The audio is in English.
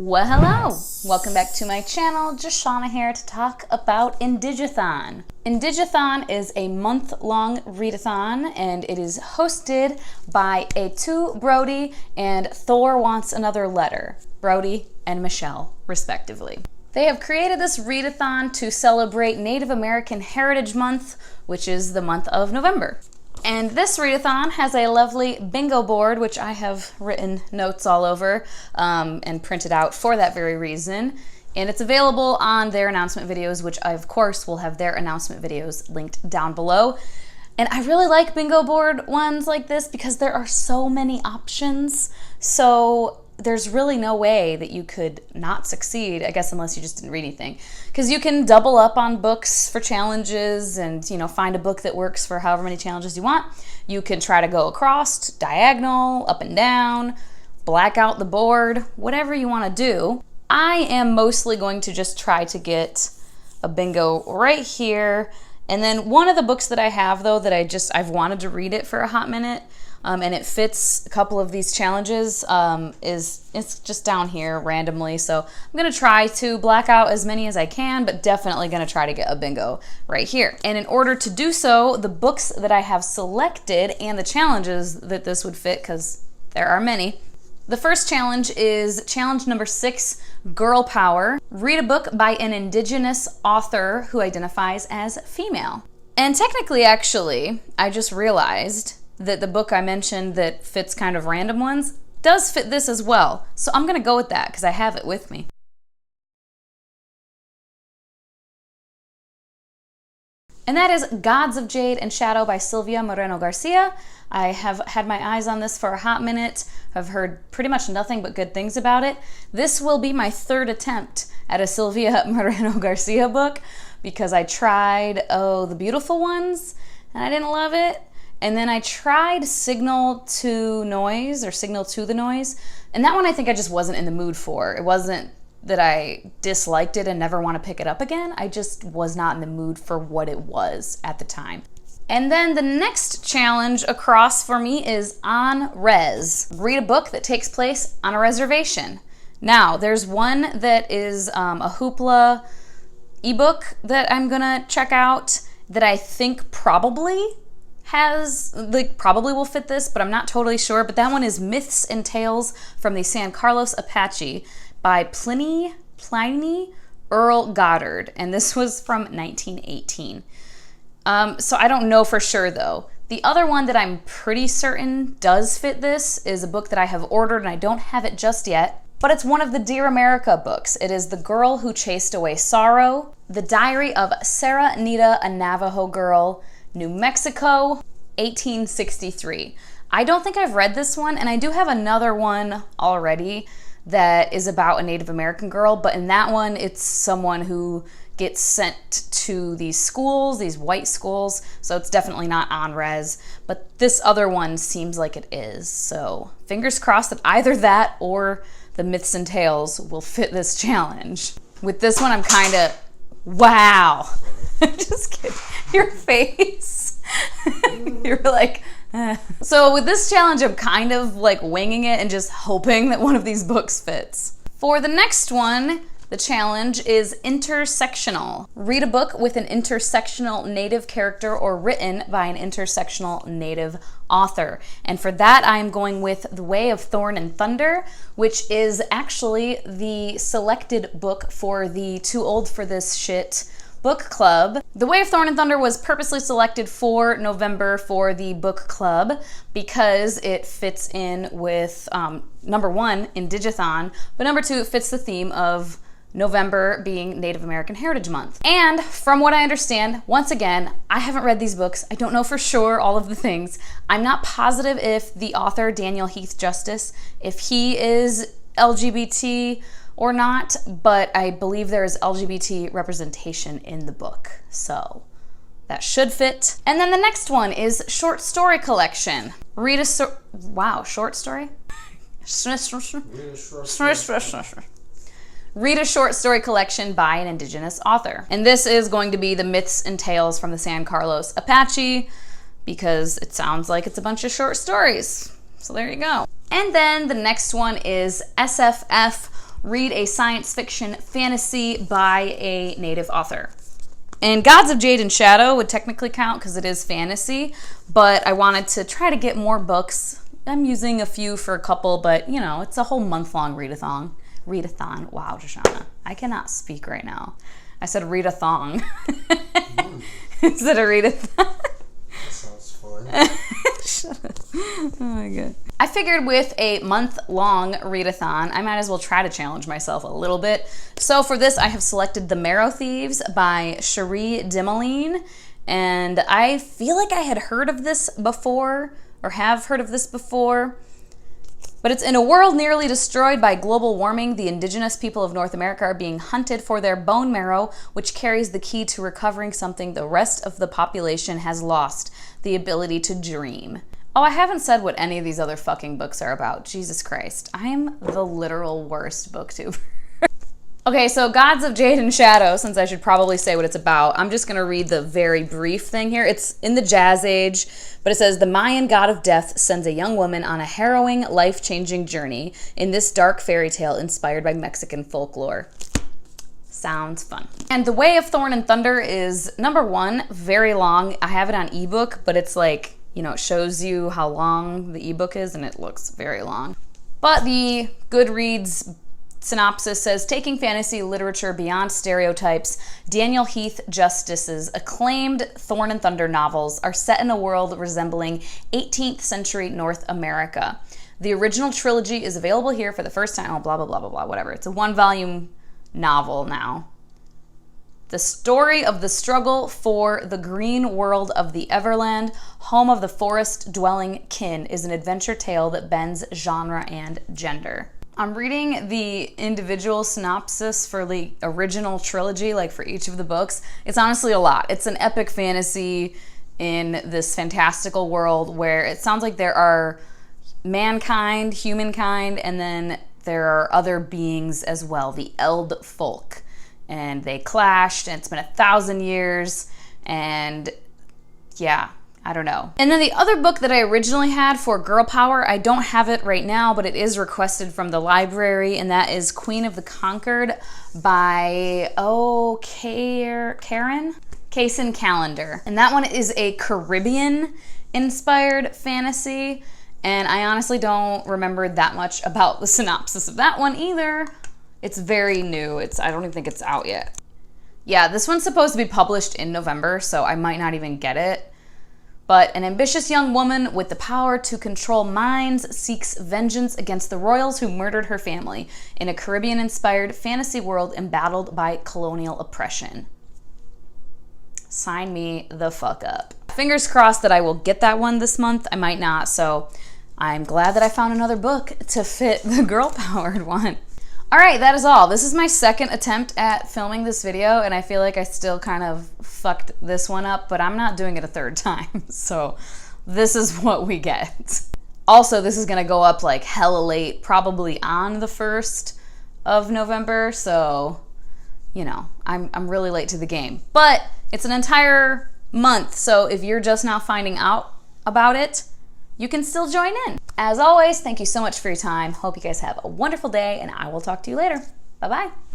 Well, hello! Welcome back to my channel. Shauna here to talk about IndigAthon. IndigAthon is a month-long readathon, and it is hosted by A2 Brody and Thor Wants Another Letter, Brody and Michelle, respectively. They have created this readathon to celebrate Native American Heritage Month, which is the month of November. And this readathon has a lovely bingo board, which I have written notes all over and printed out for that very reason. And it's available on their announcement videos, which I, of course, will have their announcement videos linked down below. And I really like bingo board ones like this because there are so many options. So there's really no way that you could not succeed, I guess, unless you just didn't read anything. Because you can double up on books for challenges and, you know, find a book that works for however many challenges you want. You can try to go across, diagonal, up and down, black out the board, whatever you want to do. I am mostly going to just try to get a bingo right here. And then one of the books that I have, though, that I've wanted to read it for a hot minute, and it fits a couple of these challenges, it's just down here randomly. So I'm gonna try to black out as many as I can, but definitely gonna try to get a bingo right here. And in order to do so, the books that I have selected and the challenges that this would fit, because there are many. The first challenge is challenge number 6, Girl Power. Read a book by an Indigenous author who identifies as female. And technically, actually, I just realized that the book I mentioned that fits kind of random ones does fit this as well. So I'm gonna go with that because I have it with me. And that is Gods of Jade and Shadow by Sylvia Moreno Garcia. I have had my eyes on this for a hot minute. I've heard pretty much nothing but good things about it. This will be my 3rd attempt at a Sylvia Moreno Garcia book because I tried, The Beautiful Ones, and I didn't love it. And then I tried Signal to Noise, or Signal to the Noise, and that one I think I just wasn't in the mood for. It wasn't that I disliked it and never want to pick it up again. I just was not in the mood for what it was at the time. And then the next challenge across for me is On Res. Read a book that takes place on a reservation. Now, there's one that is a Hoopla ebook that I'm gonna check out that I think probably will fit this, but I'm not totally sure. But that one is Myths and Tales from the San Carlos Apache by Pliny Earl Goddard. And this was from 1918. So I don't know for sure though. The other one that I'm pretty certain does fit this is a book that I have ordered and I don't have it just yet. But it's one of the Dear America books. It is The Girl Who Chased Away Sorrow, The Diary of Sarah Nita, a Navajo Girl, New Mexico, 1863. I don't think I've read this one, and I do have another one already that is about a Native American girl, but in that one, it's someone who gets sent to these schools, these white schools, so it's definitely not on res, but this other one seems like it is, so fingers crossed that either that or the Myths and Tales will fit this challenge. With this one, I'm kind of, wow. Just kidding. Your face. You're like, eh. So with this challenge, I'm kind of like winging it and just hoping that one of these books fits. For the next one, the challenge is intersectional. Read a book with an intersectional Native character or written by an intersectional Native author. And for that, I'm going with The Way of Thorn and Thunder, which is actually the selected book for the Too Old for This Shit book club. The Way of Thorn and Thunder was purposely selected for November for the book club because it fits in with number 1, IndigAthon, but number 2, it fits the theme of November being Native American Heritage Month. And from what I understand, once again, I haven't read these books. I don't know for sure all of the things. I'm not positive if the author, Daniel Heath Justice, if he is LGBT or not, but I believe there is LGBT representation in the book, so that should fit. And then the next one is short story collection. Read a short story? Read a short story collection by an Indigenous author. And this is going to be the Myths and Tales from the San Carlos Apache because it sounds like it's a bunch of short stories. So there you go. And then the next one is SFF read a science fiction fantasy by a native author. And Gods of Jade and Shadow would technically count because it is fantasy, but I wanted to try to get more books. I'm using a few for a couple, but you know, it's a whole month-long readathon. Readathon. Wow, Joshana. I cannot speak right now. I said readathon. Instead of readathon. That sounds fun. Shut up. Oh my god. I figured with a month-long readathon, I might as well try to challenge myself a little bit. So for this, I have selected The Marrow Thieves by Cherie Dimaline. And I feel like I had heard of this before, or have heard of this before. But it's in a world nearly destroyed by global warming, the indigenous people of North America are being hunted for their bone marrow, which carries the key to recovering something the rest of the population has lost, the ability to dream. Oh, I haven't said what any of these other fucking books are about. Jesus Christ. I am the literal worst booktuber. Okay, so Gods of Jade and Shadow, since I should probably say what it's about, I'm just going to read the very brief thing here. It's in the Jazz Age, but it says, the Mayan god of death sends a young woman on a harrowing, life-changing journey in this dark fairy tale inspired by Mexican folklore. Sounds fun. And The Way of Thorn and Thunder is, number one, very long. I have it on ebook, but it's like, you know, it shows you how long the ebook is, and it looks very long. But the Goodreads synopsis says, taking fantasy literature beyond stereotypes, Daniel Heath Justice's acclaimed Thorn and Thunder novels are set in a world resembling 18th century North America. The original trilogy is available here for the first time. Oh, blah, blah, blah, blah, blah, whatever. It's a one-volume novel now. The story of the struggle for the green world of the Everland, home of the forest-dwelling kin, is an adventure tale that bends genre and gender. I'm reading the individual synopsis for the original trilogy, like for each of the books. It's honestly a lot. It's an epic fantasy in this fantastical world where it sounds like there are mankind, humankind, and then there are other beings as well, the Eld folk. And they clashed, and it's been 1,000 years, and yeah, I don't know. And then the other book that I originally had for Girl Power, I don't have it right now, but it is requested from the library, and that is Queen of the Conquered by, Karen? Kaysen Calendar. And that one is a Caribbean-inspired fantasy, and I honestly don't remember that much about the synopsis of that one either. It's very new. I don't even think it's out yet. Yeah, this one's supposed to be published in November, so I might not even get it. But an ambitious young woman with the power to control minds seeks vengeance against the royals who murdered her family in a Caribbean-inspired fantasy world embattled by colonial oppression. Sign me the fuck up. Fingers crossed that I will get that one this month. I might not, so I'm glad that I found another book to fit the girl-powered one. All right, that is all. This is my second attempt at filming this video, and I feel like I still kind of fucked this one up, but I'm not doing it a third time, so this is what we get. Also, this is gonna go up like hella late, probably on the 1st of November, so, you know, I'm really late to the game. But it's an entire month, so if you're just now finding out about it, you can still join in. As always, thank you so much for your time. Hope you guys have a wonderful day, and I will talk to you later. Bye-bye.